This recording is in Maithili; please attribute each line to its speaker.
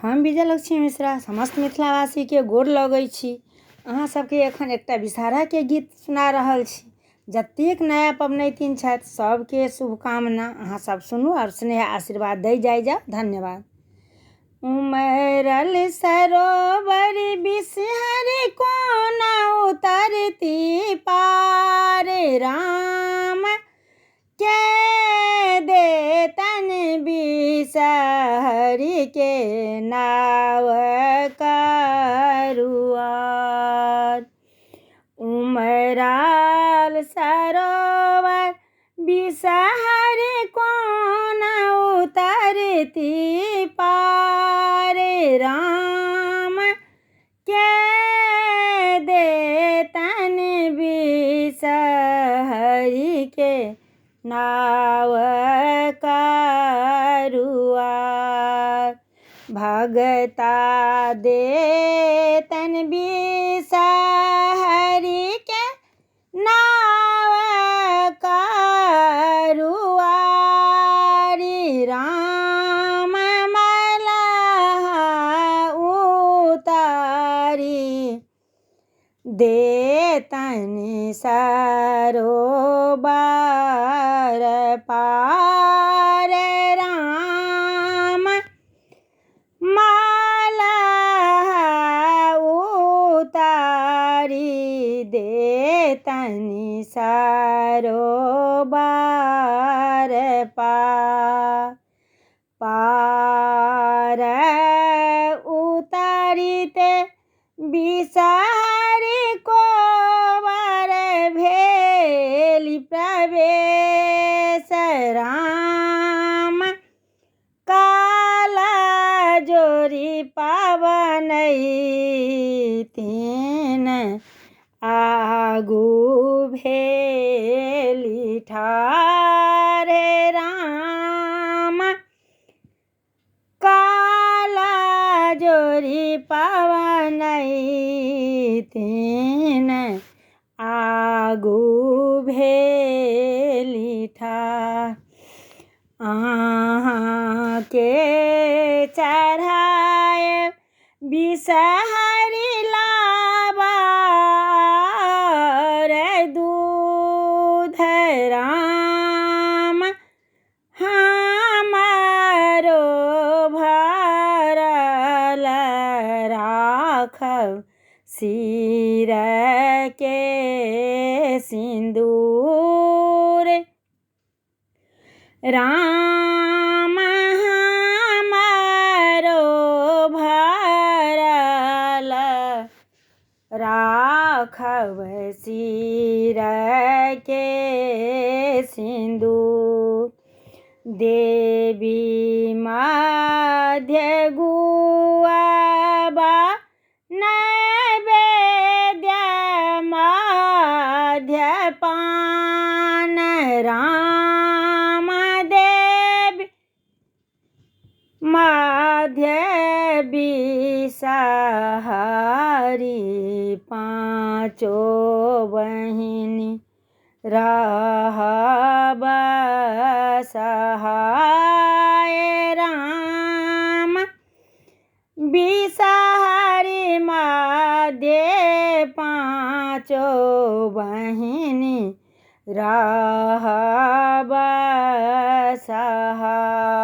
Speaker 1: हम विजयलक्ष्मी मिश्रा समस्त मिथिलावासी के गोर लगै छी। अहाँ सबके एखन एकटा विषहारा के गीत सुना रहल छी। जतेक नया पबनैतिन छथि सबके शुभकामना। अहाँ सब सुनू और स्नेह आशीर्वाद दै जाओ। धन्यवाद। उमरल सरोवर बिषहरि कोना उतरती पार, राम के दे तन बिषहरि के नाव करुआर। उमरल सरोवर बिषहरि कोना उतरती पार, राम के दे तन बिषहरि के नाव करुआर। भगता दे तन बिषहरि के नाव करुआरी, राम मलहा उतारी दे तन सरोवर पार, राम मलहा उतारी दे तन सरोवर पार उतारिते बिषहरि कोवर भेली प्रवेश, राम काला जोरी पबनैतिन आगू भेली ठाढ़, राम काला जोरी पबनैतिन आगू भेली ठाढ़। अहाँ के चढ़ाए बिषहरि लाबा दूध, राम हमारो भरल राखब सिर के सिंदूर, राम हमारो भरल राखब सिर के सिंदूर। देवी मध्य गुआबा नैवेद्य मध्य पान, राम देवी मध्य बिषहरि पाँचो बहिनी रहब सहाय, राम बिषहरि मध्य पाँचो बहिनी रहब सहाय।